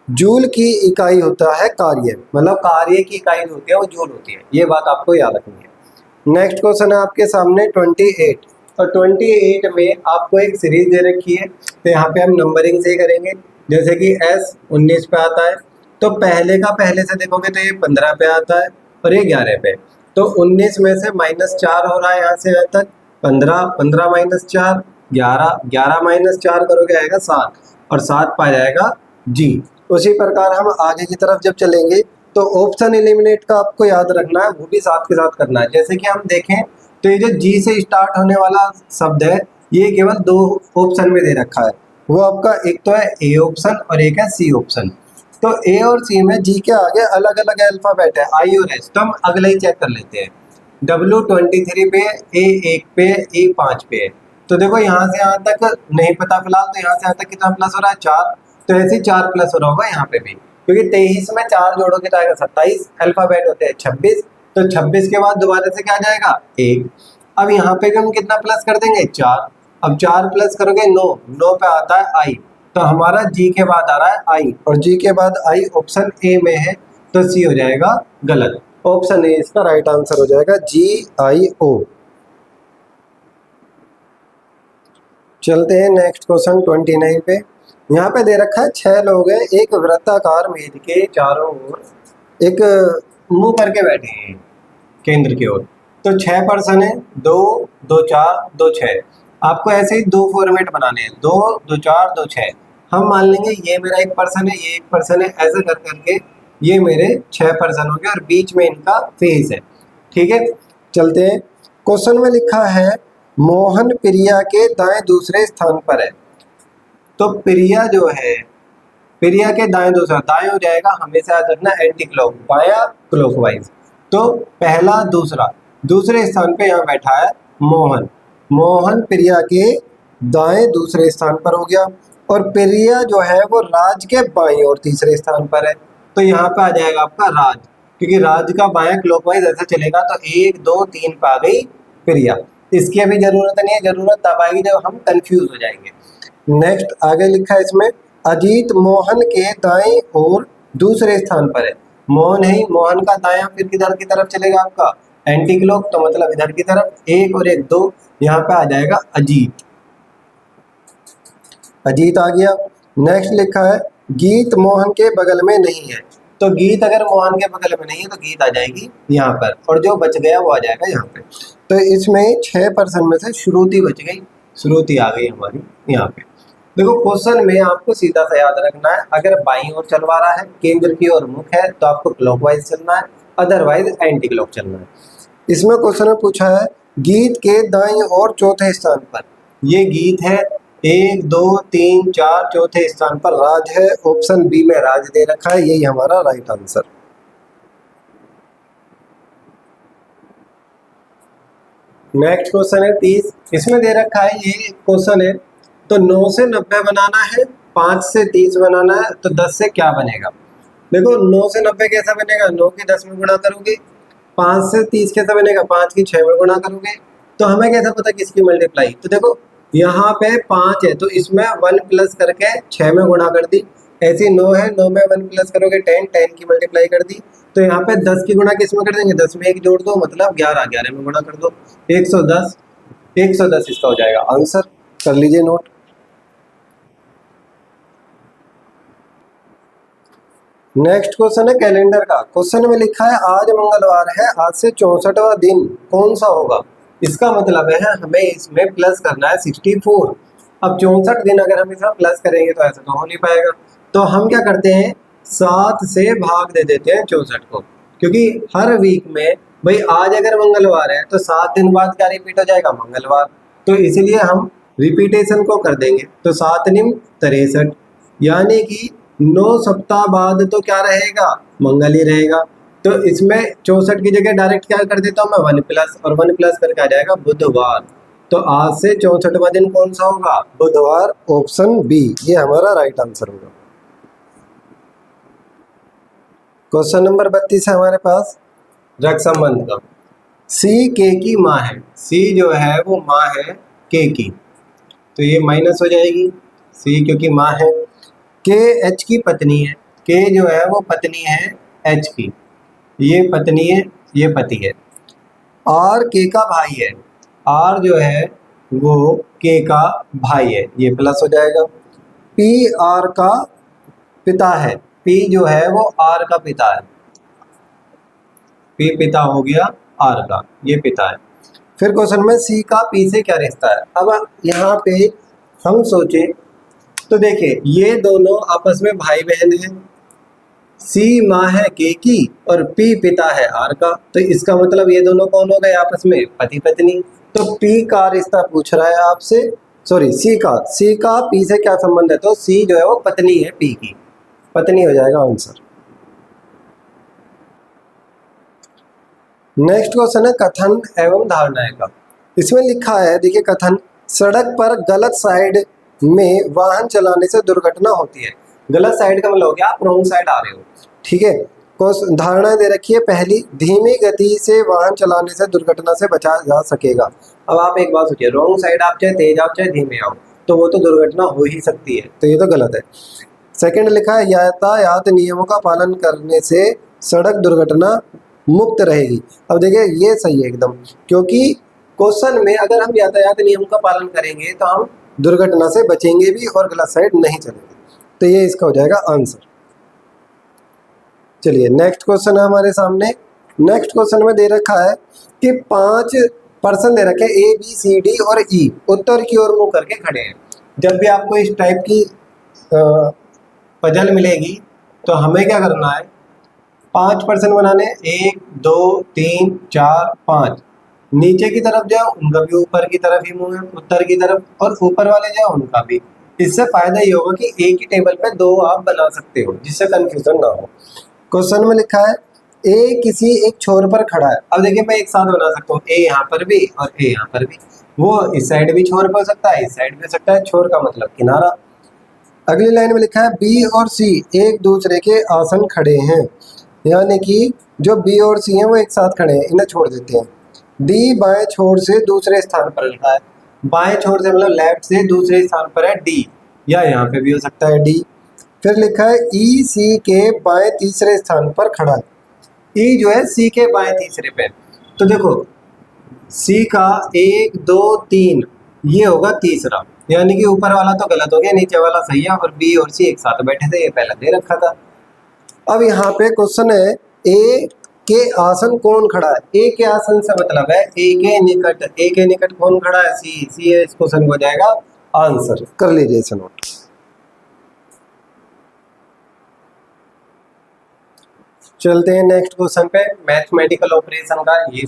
जूल की इकाई होता है कार्य, मतलब कार्य की इकाई होती है वो जूल होती है। ये बात आपको याद रखनी है। नेक्स्ट क्वेश्चन है आपके सामने 28। तो 28 में आपको एक सीरीज दे रखी है, तो यहाँ पे हम नंबरिंग से करेंगे। जैसे कि S 19 पे आता है, तो पहले का पहले से देखोगे तो ये 15 पे आता है और ये 11 पे। तो 19 में से -4 हो रहा है यहाँ से यहाँ तक, 15 15 -4 11 11 -4 करोगे आएगा 7 और 7 पा जाएगा G। उसी प्रकार हम आगे की तरफ जब चलेंगे तो ऑप्शन एलिमिनेट का आपको याद रखना है, वो भी साथ के साथ करना है। जैसे कि हम देखें तो ये जो G से स्टार्ट होने वाला शब्द है ये केवल 2 ऑप्शन में दे रखा है, वो आपका एक तो है A ऑप्शन और एक है C ऑप्शन। तो A और C में G के आगे अलग अलग अल्फाबेट है I और S, तो हम अगले ही चेक कर लेते हैं। W 23 पे, A 1 पे, E 5 पे है। तो देखो यहाँ से यहाँ तक नहीं पता फिलहाल, तो यहाँ से यहाँ तक कितना प्लस हो रहा है 4, तो ऐसे ही 4 प्लस हो रहा होगा यहाँ पे भी, क्योंकि 23 में 4 जोड़ोगे तो आएगा 27, अल्फाबेट होते हैं 26, तो 26 के बाद दोबारा से क्या आ जाएगा 1। अब यहाँ पे भी हम कितना प्लस कर देंगे 4, अब 4 प्लस करोगे 9, 9 पे आता है I, तो हमारा G के बाद आ रहा है I और G के बाद I ऑप्शन A में है, तो C हो जाएगा गलत। ऑप्शन ए इसका राइट आंसर हो जाएगा GIO। चलते हैं नेक्स्ट क्वेश्चन 29 पे। यहाँ पे दे रखा है 6 लोग हैं एक वृत्ताकार मेज के चारों ओर एक मुंह करके बैठे हैं केंद्र की ओर। तो 6 पर्सन है, 2 2 4 2 6। आपको ऐसे ही 2 फॉर्मेट बनाने हैं, 2 2 4 2 6। हम मान लेंगे ये मेरा 1 पर्सन है, ये 1 पर्सन है, ऐसे कर करके ये मेरे 6 पर्सन हो गए और बीच में इनका फेस है। ठीक है, चलते हैं। क्वेश्चन में लिखा है मोहन प्रिया के दाएं दूसरे स्थान पर है। तो प्रिया जो है, प्रिया के दाएं दूसरा, दाएं हो जाएगा हमेशा याद रखना एंटी क्लॉक, बाया क्लॉकवाइज। तो पहला दूसरा, दूसरे स्थान पे यहाँ बैठा है मोहन, मोहन प्रिया के दाएं दूसरे स्थान पर हो गया। और प्रिया जो है वो राज के बाईं और तीसरे स्थान पर है। तो यहाँ पे आ जाएगा आपका राज, क्योंकि राज का बायां क्लॉकवाइज ऐसा चलेगा तो 1 2 3 पे आ गई प्रिया। इसकी अभी जरूरत नहीं है, जरूरत तब आएगी जब हम कंफ्यूज हो जाएंगे। नेक्स्ट आगे लिखा है इसमें अजीत मोहन के दाएं और दूसरे स्थान पर है। मोहन है, मोहन का दायां फिर किधर की तरफ चलेगा आपका एंटी क्लॉक, तो मतलब इधर की तरफ, 1 और 1 2, यहाँ पे आ जाएगा अजीत, अजीत आ गया। नेक्स्ट लिखा है गीत मोहन के बगल में नहीं है। तो गीत अगर मोहन के बगल में नहीं है तो गीत आ जाएगी यहाँ पर, और जो बच गया वो आ जाएगा यहाँ पे। तो इसमें 6 पर्सन में से श्रुति बच गई, श्रुति आ गई हमारी यहाँ पे। देखो क्वेश्चन में आपको सीधा सा याद रखना है, अगर बाईं ओर चलवा रहा है, केंद्र की ओर मुख है, तो आपको क्लॉकवाइज चलना है, अदरवाइज एंटी क्लॉक चलना है। इसमें क्वेश्चन में पूछा है गीत के दाईं ओर चौथे स्थान पर, ये गीत है, 1 2 3 4 चौथे स्थान पर राज है। ऑप्शन बी में राज दे रखा है, यही हमारा राइट आंसर। नेक्स्ट क्वेश्चन है 30, इसमें दे रखा है, ये क्वेश्चन है, तो 9 से 90 बनाना है, 5 से 30 बनाना है, तो 10 से क्या बनेगा। देखो 9 से 90 कैसा बनेगा, 9 की 10 में गुणा करोगे, 5 से 30 कैसा बनेगा, 5 की 6 में गुणा करोगे। तो हमें कैसा पता किसकी मल्टीप्लाई, तो देखो यहाँ पे 5 है तो इसमें 1 प्लस करके 6 में गुणा कर दी, ऐसी 9 है, 9 में 1 प्लस करोगे 10, 10 की मल्टीप्लाई कर दी। तो यहाँ पे 10 की गुणा किस में कर देंगे, 10 में 1 जोड़ दो, मतलब 11, 11 में गुणा कर दो, 110, 110 इसका हो जाएगा आंसर, कर लीजिए नोट। नेक्स्ट क्वेश्चन है कैलेंडर का। क्वेश्चन में लिखा है आज मंगलवार है, आज से 64वां दिन कौन सा होगा। इसका मतलब है हमें इसमें प्लस करना है 64। अब 64 दिन अगर हम इसमें प्लस करेंगे तो ऐसा तो हो नहीं पाएगा, तो हम क्या करते हैं 7 से भाग दे देते हैं 64 को, क्योंकि हर वीक में भाई आज अगर मंगलवार है तो 7 दिन बाद क्या रिपीट हो जाएगा, मंगलवार। तो इसलिए हम रिपीटेशन को कर देंगे, तो 7 निम 63, यानी कि 9 सप्ताह बाद तो क्या रहेगा, मंगल ही रहेगा। तो इसमें 64 की जगह डायरेक्ट क्या कर देता हूँ मैं 1 प्लस, और 1 प्लस करके आ जाएगा बुधवार। तो आज से 64वां दिन कौन सा होगा, बुधवार, ऑप्शन बी, ये हमारा राइट आंसर होगा। क्वेश्चन नंबर 32 है हमारे पास रक्त संबंध का। सी के की माँ है, सी जो है वो माँ है के की, तो ये माइनस हो जाएगी, सी क्योंकि माँ है। के एच की पत्नी है, के जो है वो पत्नी है एच की, ये पत्नी है, ये पति है। आर के का भाई है, आर जो है वो के का भाई है, ये प्लस हो जाएगा। पी आर का पिता है, पी जो है वो आर का पिता है, पी पिता हो गया आर का, ये पिता है। फिर क्वेश्चन में सी का पी से क्या रिश्ता है। अब यहाँ पे हम सोचे तो देखिए ये दोनों आपस में भाई बहन हैं, सी माँ है के की और पी पिता है आर का, तो इसका मतलब ये दोनों कौन हो गए आपस में, पति पत्नी। तो पी का रिश्ता पूछ रहा है आपसे, सॉरी सी का पी से क्या संबंध है, तो सी जो है वो पत्नी है पी की, पत्नी हो जाएगा आंसर। नेक्स्ट क्वेश्चन है कथन एवं धारणाएं का। इसमें लिखा है देखिए कथन, सड़क पर गलत साइड में वाहन चलाने से दुर्घटना होती है। गलत साइड का मतलब हो गया आप रॉन्ग साइड आ रहे हो, ठीक है। धारणा दे रखी है पहली, धीमी गति से वाहन चलाने से दुर्घटना से बचा जा सकेगा। अब आप एक बात सोचिए, रॉन्ग साइड आप चाहे तेज आओ चाहे धीमे आओ तो वो तो दुर्घटना हो ही सकती है, तो ये तो गलत है। सेकंड लिखा है यातायात नियमों का पालन करने से सड़क दुर्घटना मुक्त रहेगी। अब देखिए ये सही है एकदम, क्योंकि क्वेश्चन में अगर हम यातायात नियम का पालन करेंगे तो हम दुर्घटना से बचेंगे भी और गलत साइड नहीं चलेंगे, तो ये इसका हो जाएगा आंसर। चलिए नेक्स्ट क्वेश्चन है हमारे सामने। नेक्स्ट क्वेश्चन में दे रखा है कि 5 पर्सन दे रखे ए बी सी डी और ई उत्तर की ओर मुंह करके खड़े हैं। जब भी आपको इस टाइप की पजल मिलेगी तो हमें क्या करना है, 5% बनाने, 1 2 3 4 5। नीचे की तरफ जो है उनका भी ऊपर की तरफ ही मुंह है, उत्तर की तरफ, और ऊपर वाले जो है उनका भी। इससे फायदा ये होगा कि एक ही टेबल पे दो आप बना सकते हो, जिससे कंफ्यूजन ना हो। क्वेश्चन में लिखा है ए किसी एक छोर पर खड़ा है। अब देखिए मैं एक साथ बना सकता हूँ, ए यहाँ पर भी और ए यहाँ पर भी। वो इस साइड भी छोर पे हो सकता है, इस साइड भी हो सकता है। छोर का मतलब किनारा। अगली लाइन में लिखा है बी और सी एक दूसरे के आसन खड़े हैं, यानी कि जो बी और सी हैं वो एक साथ खड़े हैं, इन्हें छोड़ देते हैं। डी बाएं छोर से दूसरे स्थान पर लिखा है। बाएं छोर से मतलब लेफ्ट से दूसरे स्थान पर है डी, या यहाँ पे भी हो सकता है डी। फिर लिखा है ई सी के बाएं तीसरे स्थान पर खड़ा है। ई जो है सी के बाएं तीसरे पे। तो देखो सी का 1 2 3 ये होगा तीसरा, यानी कि ऊपर वाला तो गलत हो गया, नीचे वाला सही है, और बी और सी एक साथ बैठे थे, ये पहले दे रखा था। अब यहाँ पे क्वेश्चन है ए के आसन कौन खड़ा है। ए के आसन से मतलब है ए के निकट। ए के निकट कौन खड़ा है, सी। सी है, इस क्वेश्चन को हो जाएगा आंसर। कर लीजिए इसे नोट। चलते हैं नेक्स्ट क्वेश्चन पे, मैथमेटिकल ऑपरेशन का। ये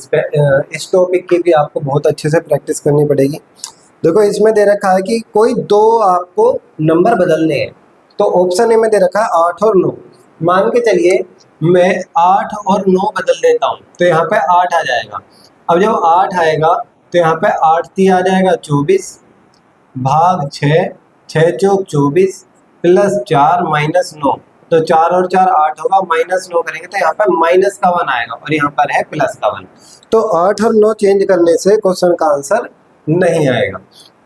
इस टॉपिक की भी आपको बहुत अच्छे से प्रैक्टिस करनी पड़ेगी। देखो इसमें दे रखा है कि कोई दो आपको नंबर बदलने हैं। तो ऑप्शन ए में दे रखा है 8 और 9। मान के चलिए मैं 8 और 9 बदल देता हूँ, तो यहाँ पे 8 आ जाएगा। अब जब 8 आएगा तो यहाँ पे 8 3 आ जाएगा 24 भाग 6, 6 चौक 24 प्लस 4 माइनस 9। तो 4 और 4 8 होगा, माइनस 9 करेंगे तो यहाँ पर माइनस का 1 आएगा, और यहाँ पर है प्लस का 1। तो 8 और 9 चेंज करने से क्वेश्चन का आंसर नहीं आएगा।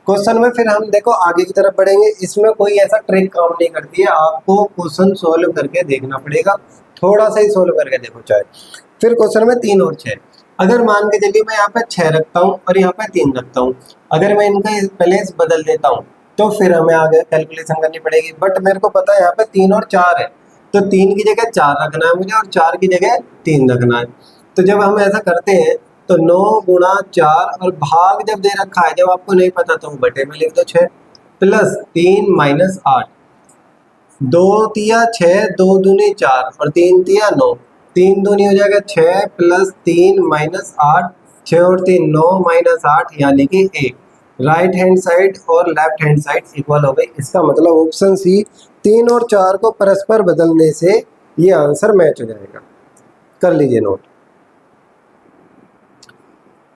क्वेश्चन में फिर हम देखो आगे की तरफ बढ़ेंगे। इसमें कोई ऐसा ट्रिक काम नहीं करती है, आपको क्वेश्चन सोल्व करके देखना पड़ेगा। थोड़ा सा ही सोल्व करके देखो चाहे। फिर क्वेश्चन में 3 और 6। अगर मान के चलिए मैं यहाँ पे 6 रखता हूँ और यहाँ पे 3 रखता हूँ, अगर मैं इनका प्लेस बदल देता हूँ तो फिर हमें आगे कैलकुलेशन करनी पड़ेगी। बट मेरे को पता है यहाँ पे 3 और 4 है, तो 3 की जगह 4 रखना है मुझे, और 4 की जगह 3 रखना है। तो जब हम ऐसा करते हैं तो 9 गुणा 4 और भाग जब दे रखा है, जब आपको नहीं पता तो बटे में लिख दो 6 प्लस 3 माइनस 8। 2 तिया 6, 2 दूनी 4 और 3 तिया 9। 3 दूनी हो जाएगा 6 प्लस 3 माइनस 8। 6 और 3 9 माइनस 8 यानी कि 1। राइट हैंड साइड और लेफ्ट हैंड साइड इक्वल हो गई। इसका मतलब ऑप्शन सी 3 और 4 को परस्पर बदलने से ये आंसर मैच हो जाएगा। कर लीजिए नोट।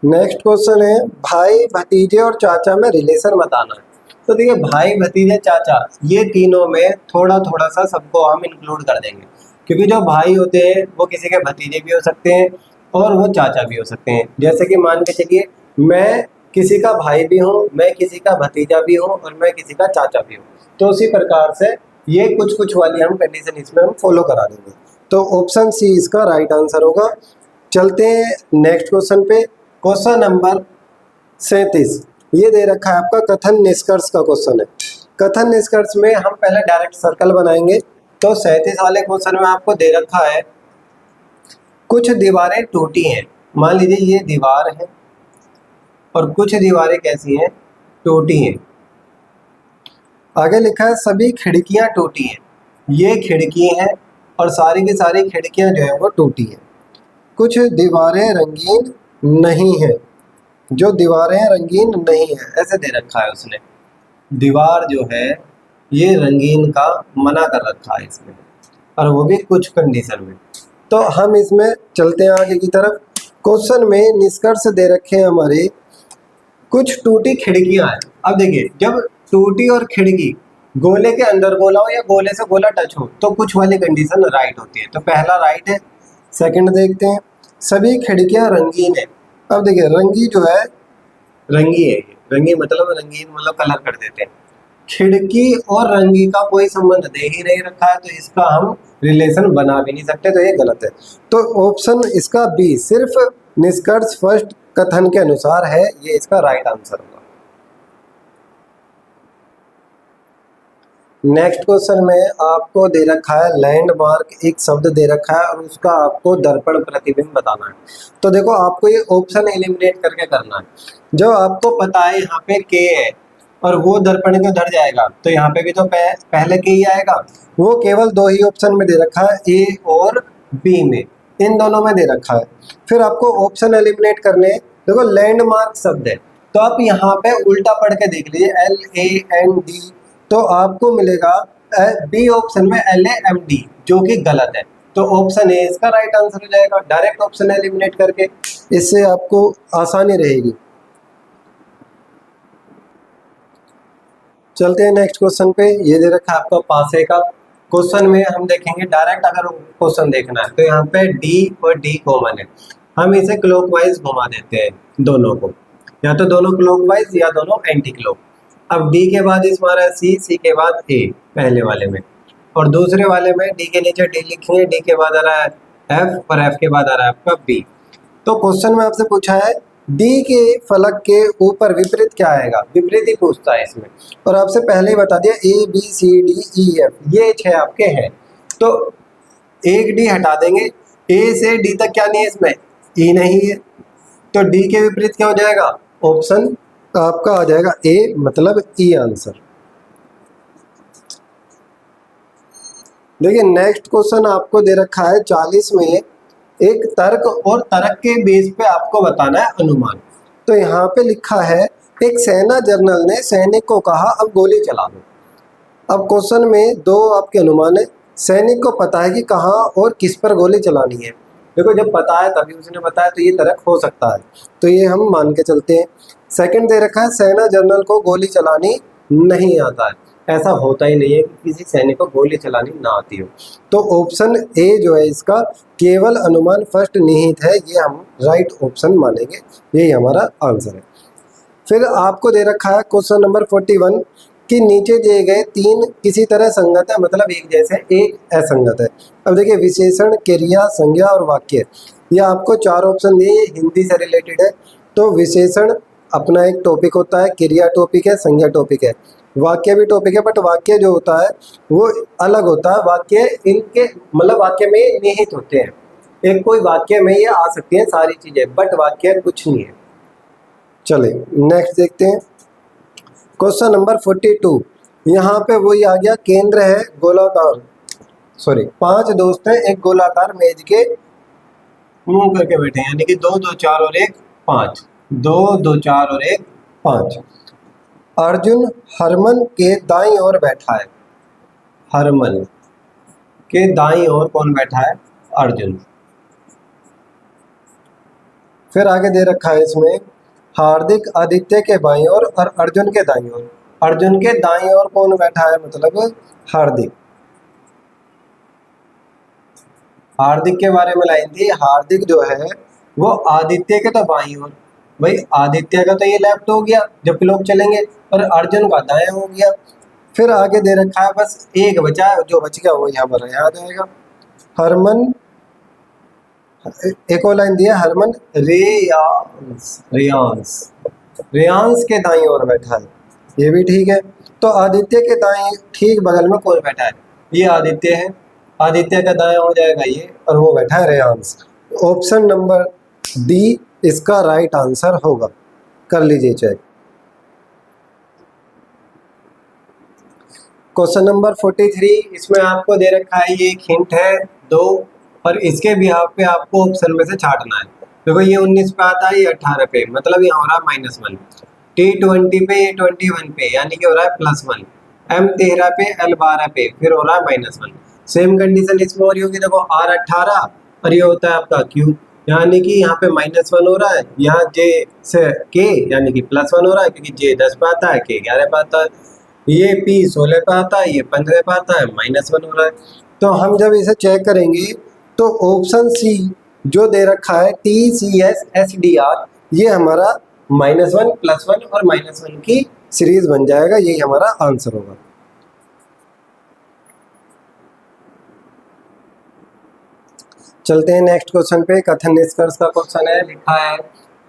नेक्स्ट क्वेश्चन है भाई भतीजे और चाचा में रिलेशन बताना है। तो देखिए भाई भतीजे चाचा ये तीनों में थोड़ा थोड़ा सा सबको हम इंक्लूड कर देंगे, क्योंकि जो भाई होते हैं वो किसी के भतीजे भी हो सकते हैं और वो चाचा भी हो सकते हैं। जैसे कि मान के चलिए मैं किसी का भाई भी हूँ, मैं किसी का भतीजा भी हूँ और मैं किसी का चाचा भी हूँ। तो उसी प्रकार से ये कुछ कुछ वाली हम कंडीशन इसमें हम फॉलो करा देंगे। तो ऑप्शन सी इसका राइट आंसर होगा। चलते हैं नेक्स्ट क्वेश्चन पे। क्वेश्चन नंबर 37 ये दे रखा है आपका कथन निष्कर्ष का क्वेश्चन है। कथन निष्कर्ष में हम पहले डायरेक्ट सर्कल बनाएंगे। तो 37 वाले क्वेश्चन में आपको दे रखा है कुछ दीवारें टूटी हैं। मान लीजिए ये दीवार है और कुछ दीवारें कैसी हैं, टूटी हैं। आगे लिखा है सभी खिड़कियां टूटी हैं। ये खिड़की हैं और सारी की सारी खिड़कियां जो है वो टूटी हैं। कुछ दीवारें रंगीन नहीं है, जो दीवारें रंगीन नहीं है, ऐसे दे रखा है उसने। दीवार जो है ये रंगीन का मना कर रखा है इसमें, और वो भी कुछ कंडीशन में। तो हम इसमें चलते हैं आगे की तरफ। क्वेश्चन में निष्कर्ष दे रखे हैं हमारे कुछ टूटी खिड़कियां हैं। अब देखिए जब टूटी और खिड़की गोले के अंदर गोला हो या गोले से गोला टच हो तो कुछ वाली कंडीशन राइट होती है। तो पहला राइट है। सेकंड देखते हैं सभी खिड़कियां रंगीन है। अब देखिए रंगी जो है रंगी है, रंगी मतलब रंगीन मतलब कलर कर देते हैं। खिड़की और रंगी का कोई संबंध दे ही नहीं रखा है, तो इसका हम रिलेशन बना भी नहीं सकते, तो ये गलत है। तो ऑप्शन इसका बी सिर्फ निष्कर्ष फर्स्ट कथन के अनुसार है, ये इसका राइट आंसर होगा। नेक्स्ट क्वेश्चन में आपको दे रखा है लैंडमार्क, एक शब्द दे रखा है और उसका आपको दर्पण प्रतिबिंब बताना है। तो देखो आपको ये ऑप्शन एलिमिनेट करके करना है। जो आपको पता है यहाँ पे के है, और वो दर्पण के उधर जाएगा, तो यहाँ पे भी तो पहले के ही आएगा। वो केवल दो ही ऑप्शन में दे रखा है, ए और बी में, इन दोनों में दे रखा है। फिर आपको ऑप्शन एलिमिनेट करने, देखो लैंडमार्क शब्द है, तो आप यहाँ पे उल्टा पढ़ के देख लीजिए, LAND, तो आपको मिलेगा बी ऑप्शन में LAMD, जो कि गलत है। तो ऑप्शन ए इसका राइट आंसर हो जाएगा, डायरेक्ट ऑप्शन एलिमिनेट करके, इससे आपको आसानी रहेगी। चलते हैं नेक्स्ट क्वेश्चन पे। ये दे रखा है आपका पासे का क्वेश्चन में, हम देखेंगे डायरेक्ट अगर क्वेश्चन देखना है तो यहाँ पे डी और डी कॉमन है, हम इसे क्लॉकवाइज घुमा देते हैं दोनों को, या तो दोनों क्लॉकवाइज या दोनों एंटी क्लॉक। अब डी के बाद इस हमारा सी के बाद ए पहले वाले में, और दूसरे वाले में डी के नीचे डी लिखेंगे, डी के बाद आ रहा है एफ और एफ के बाद आ रहा है आपका बी। तो क्वेश्चन में आपसे पूछा है डी के फलक के ऊपर विपरीत क्या आएगा, विपरीत ही पूछता है इसमें, और आपसे पहले ही बता दिया ABCDEF ये 6 आपके हैं, तो एक डी हटा देंगे, ए से डी तक क्या नहीं है इसमें, ई नहीं है, तो डी के विपरीत क्या हो जाएगा, ऑप्शन आपका आ जाएगा ए, मतलब ई आंसर। देखिए नेक्स्ट क्वेश्चन आपको दे रखा है 40 में, एक तर्क और तर्क के बेस पे आपको बताना है अनुमान। तो यहाँ पे लिखा है एक सेना जनरल ने सैनिक को कहा अब गोली चला दो। अब क्वेश्चन में दो आपके अनुमान है, सैनिक को पता है कि कहाँ और किस पर गोली चलानी है, देखो जब पता है तभी उसने बताया, तो ये तर्क हो सकता है, तो ये हम मान के चलते हैं। सेकंड दे रखा है सेना जनरल को गोली चलानी नहीं आता है, ऐसा होता ही नहीं है कि किसी सैनिक को गोली चलानी ना आती हो, तो ऑप्शन ए जो है इसका केवल अनुमान फर्स्ट निहित है, ये हम राइट ऑप्शन मानेंगे, यही हमारा आंसर है। फिर आपको दे रखा है क्वेश्चन नंबर 41 कि नीचे दिए गए तीन किसी तरह संगत है, मतलब एक जैसे, एक असंगत है। अब देखिए विशेषण, क्रिया, संज्ञा और वाक्य, ये आपको 4 ऑप्शन दिए, हिंदी से रिलेटेड है। तो विशेषण अपना एक टॉपिक होता है, क्रिया टॉपिक है, संज्ञा टॉपिक है, वाक्य भी टॉपिक है, बट वाक्य जो होता है वो अलग होता है, वाक्य इनके मतलब वाक्य में निहित होते हैं, एक कोई वाक्य में ये आ सकती है सारी चीजें, बट वाक्य कुछ नहीं है। चले नेक्स्ट देखते हैं क्वेश्चन नंबर 42, यहाँ पे वही आ गया, केंद्र है गोलाकार, सॉरी 5 दोस्त हैं एक गोलाकार मेज के मुंह करके बैठे हैं, यानी कि 2 2 4 और 1 5, 2 2 4 और 1 5। अर्जुन हरमन के दाईं ओर बैठा है, हरमन के दाईं ओर कौन बैठा है, अर्जुन। फिर आगे दे रखा है इसमें हार्दिक आदित्य के बाईं ओर और अर्जुन के दाईं ओर, अर्जुन के दाईं ओर कौन बैठा है, मतलब हार्दिक। हार्दिक के बारे में लाइन थी, हार्दिक जो है वो आदित्य के तो बाईं ओर, भाई आदित्य का तो ये लेफ्ट हो गया जब लोग चलेंगे, और अर्जुन का दाएं हो गया। फिर आगे दे रखा है बस एक बचा, जो बच गया वो यहाँ पर याद आएगा, हरमन, एक और लाइन दिया हरमन रेयांस, रेयांस, रेयांस के दाईं ओर बैठा है, ये भी ठीक है। तो आदित्य के दाएं ठीक बगल में कौन बैठा है, ये आदित्य है, आदित्य का दाएं हो जाएगा ये, और वो बैठा है रेयांस। ऑप्शन नंबर डी इसका राइट आंसर होगा, कर लीजिए चेक। क्वेश्चन नंबर 43, इसमें आपको दे रखा है, ये एक हिंट है 2, और इसके बिहाफ पे आपको ऑप्शन में से छाटना है। देखो ये 19 पे आता है, ये 18 पे, मतलब ये हो रहा है -1, T20 पे, ये 21 पे, यानी कि हो रहा है +1, M13 पे, L12 पे, फिर हो रहा है -1। सेम कंडीशन इसमें हो रही होगी, देखो R18 और ये होता है आपका Q, यानी कि यहाँ पे -1 हो रहा है, यहाँ J से K यानी कि +1 हो रहा है, क्योंकि J 10 पे आता है, K 11 पे आता है, ये P 16 पे आता है, ये 15 पे आता है, -1 हो रहा है। तो हम जब इसे चेक करेंगे तो ऑप्शन सी जो दे रखा है TCS/SDR, ये हमारा -1 +1 और -1 की सीरीज बन जाएगा, यही हमारा आंसर होगा। चलते हैं नेक्स्ट क्वेश्चन पे, कथन निष्कर्ष का क्वेश्चन है, लिखा है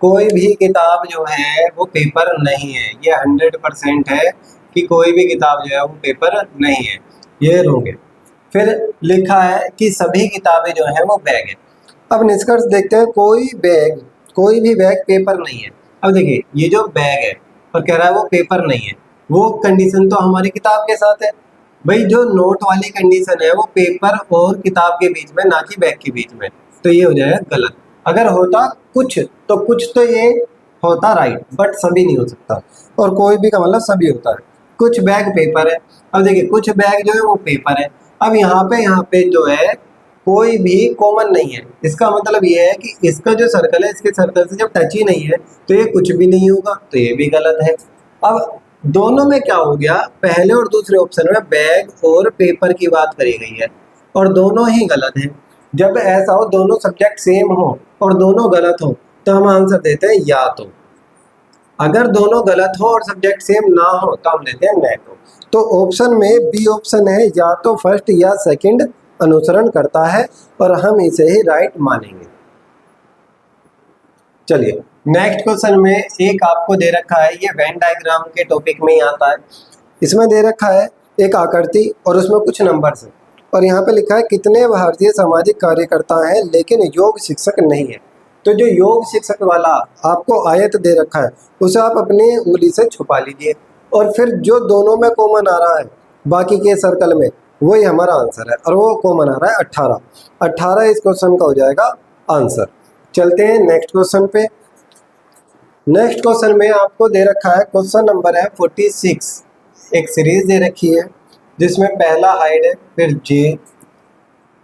कोई भी किताब जो है वो पेपर नहीं है, ये 100% है कि कोई भी किताब जो है वो पेपर नहीं है, ये रोगे। फिर लिखा है कि सभी किताबें जो है वो बैग है। अब निष्कर्ष देखते हैं, कोई भी बैग पेपर नहीं है। अब देखिए ये जो बैग है और कह रहा है वो पेपर नहीं है, वो कंडीशन तो हमारी किताब के साथ है। भाई जो नोट वाली कंडीशन है वो पेपर और किताब के बीच में, ना कि बैग के बीच में, तो ये हो जाएगा गलत। अगर होता कुछ तो कुछ तो ये होता राइट, बट सभी नहीं हो सकता, और कोई भी का मतलब सभी होता है। कुछ बैग पेपर है, अब देखिए कुछ बैग जो है वो पेपर है। अब यहाँ पे जो है कोई भी कॉमन नहीं है, इसका मतलब ये है कि इसका जो सर्कल है इसके सर्कल से जब टच ही नहीं है तो ये कुछ भी नहीं होगा, तो ये भी गलत है। अब दोनों में क्या हो गया, पहले और दूसरे ऑप्शन में बैग और पेपर की बात करी गई है और दोनों ही गलत है। जब ऐसा हो दोनों सब्जेक्ट सेम हो और दोनों गलत हो तो हम आंसर देते हैं या तो। अगर दोनों गलत हो और सब्जेक्ट सेम ना हो तो हम लेते हैं नेटो। तो ऑप्शन में बी ऑप्शन है, या तो फर्स्ट या सेकंड अनुसरण करता है, और हम इसे ही राइट मानेंगे। चलिए नेक्स्ट क्वेश्चन में एक आपको दे रखा है, ये वेन डायग्राम के टॉपिक में ही आता है। इसमें दे रखा है एक आकृति और उसमें कुछ नंबर्स हैं, और यहाँ पे लिखा है कितने भारतीय सामाजिक कार्यकर्ता हैं लेकिन योग शिक्षक नहीं है। तो जो योग शिक्षक वाला आपको आयत दे रखा है उसे आप अपनी उंगली से छुपा लीजिए, और फिर जो दोनों में कॉमन आ रहा है बाकी के सर्कल में, वही हमारा आंसर है, और वो कॉमन आ रहा है 18। 18 इस क्वेश्चन का हो जाएगा आंसर। चलते हैं नेक्स्ट क्वेश्चन पे। नेक्स्ट क्वेश्चन में आपको दे रखा है, क्वेश्चन नंबर है 46। एक सीरीज दे रखी है जिसमें पहला हाइड है, फिर जे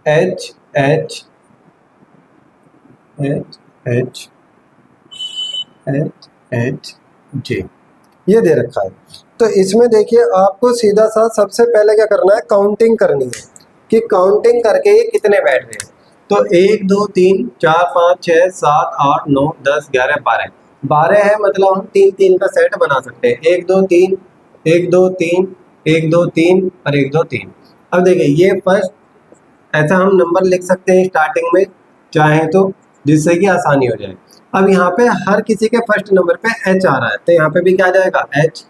H H H H H H J, ये दे रखा है। तो इसमें देखिए आपको सीधा सा सबसे पहले क्या करना है, काउंटिंग करनी है कि काउंटिंग करके ये कितने बैठ रहे हैं। तो 1 2 3 4 5 6 7 8 9 10 11 12, 12 है, मतलब हम 3 3 का सेट बना सकते हैं। 1 2 3 1 2 3 1 2 3 और 1 2 3। अब देखिए ये फर्स्ट, ऐसा हम नंबर लिख सकते हैं स्टार्टिंग में चाहे तो, जिससे कि आसानी हो जाए। अब यहाँ पे हर किसी के फर्स्ट नंबर पे एच आ रहा है, तो यहाँ पे भी क्या आ जाएगा एच।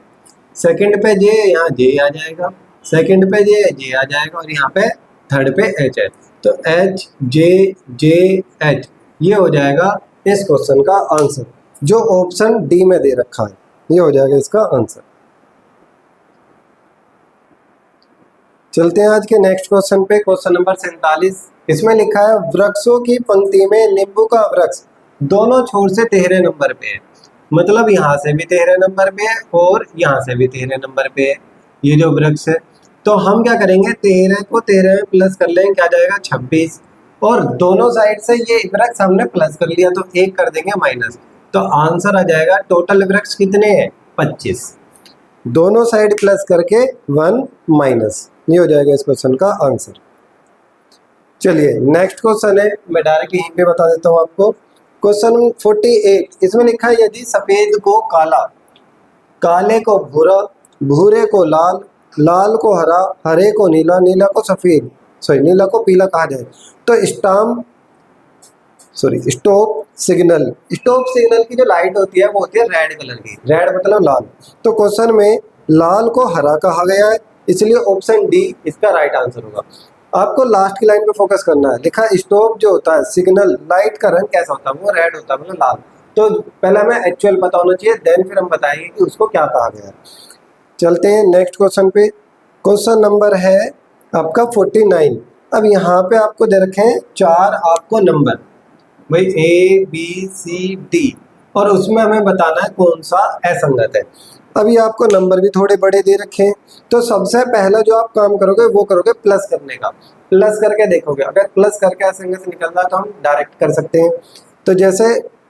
सेकंड पे जे, यहाँ जे आ जाएगा। सेकंड पे जे आ जाएगा, और यहाँ पे थर्ड पे एच है। तो एच जे जे एच, ये हो जाएगा इस क्वेश्चन का आंसर, जो ऑप्शन डी में दे रखा है, ये हो जाएगा इसका आंसर। चलते हैं आज के नेक्स्ट क्वेश्चन पे, क्वेश्चन नंबर 47। इसमें लिखा है वृक्षों की पंक्ति में नींबू का वृक्ष दोनों छोर से 13 नंबर पे है, मतलब यहाँ से भी 13 नंबर पे है और यहाँ से भी 13 नंबर पे है ये जो वृक्ष है। तो हम क्या करेंगे, 13 को 13 में प्लस कर लेंगे, क्या जाएगा 26, और दोनों साइड से ये वृक्ष हमने प्लस कर लिया तो एक कर देंगे माइनस, तो आंसर आ जाएगा टोटल वृक्ष कितने हैं 25, दोनों साइड प्लस करके 1 माइनस, ये हो जाएगा इस क्वेश्चन का आंसर। चलिए नेक्स्ट क्वेश्चन है, मैं डायरेक्टली यहीं पे बता देता हूँ आपको। क्वेश्चन 48, इसमें लिखा है यदि सफेद को काला, काले को भूरा, भूरे को लाल, लाल को हरा, हरे को नीला, नीला को सफेद, सॉरी नीला को पीला कहा जाए, तो स्टॉप सिग्नल, स्टॉप सिग्नल की जो लाइट होती है वो होती है रेड कलर की, रेड मतलब लाल। तो क्वेश्चन में लाल को हरा कहा गया है, इसलिए ऑप्शन डी इसका राइट आंसर होगा। आपको लास्ट की लाइन पे फोकस करना है, लिखा स्टॉप जो होता है सिग्नल, लाइट का रंग कैसा होता है, वो रेड होता है, मतलब लाल। तो पहले हमें एक्चुअल पता होना चाहिए, देन फिर हम बताएंगे कि उसको क्या कहा गया है। चलते हैं नेक्स्ट क्वेश्चन पे। क्वेश्चन नंबर है आपका 49। अब यहाँ पे आपको दे रखे हैं 4 आपको नंबर, भाई ए बी सी डी, और उसमें हमें बताना है कौन सा असंगत है। अभी आपको नंबर भी थोड़े बड़े दे रखे हैं, तो सबसे पहला जो आप काम करोगे वो करोगे प्लस करने का, प्लस करके देखोगे, अगर प्लस करके असंगत निकल रहा है तो हम डायरेक्ट कर सकते हैं। तो जैसे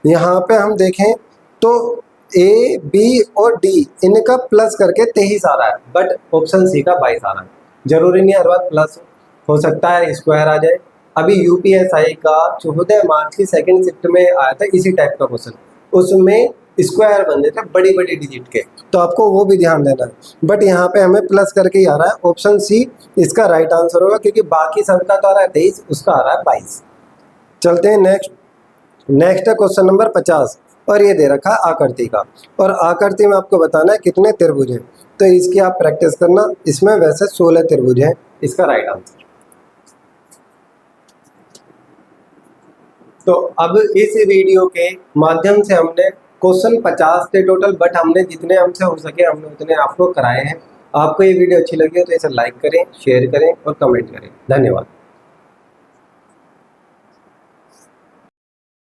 यहाँ पे हम देखें तो ए बी और डी इनका प्लस करके 23 आ रहा है, बट ऑप्शन सी का 22 आ रहा है। जरूरी नहीं हर बार प्लस हो सकता है स्क्वायर आ जाए। अभी यूपीएसआई का 14 मार्च की सेकंड शिफ्ट में आया था इसी टाइप का क्वेश्चन, उसमें स्क्वायर बनते थे बड़ी बड़ी डिजिट के, तो आपको वो भी ध्यान देना है। बट यहाँ पे हमें प्लस करके ही आ रहा है, ऑप्शन सी इसका राइट आंसर होगा, क्योंकि बाकी सबका तो आ रहा है 23, उसका आ रहा है 22। चलते हैं नेक्स्ट है क्वेश्चन नंबर 50, और ये दे रखा है आकृति का, और आकृति में आपको बताना है कितने त्रिभुज हैं। तो इसकी आप प्रैक्टिस करना, इसमें वैसे 16 त्रिभुज हैं, इसका राइट आंसर। तो अब इस वीडियो के माध्यम से हमने क्वेश्चन 50 थे टोटल, बट हमने जितने हमसे हो सके हमने उतने आपको कराए हैं। आपको ये वीडियो अच्छी लगी हो तो इसे लाइक करें, शेयर करें और कमेंट करें। धन्यवाद।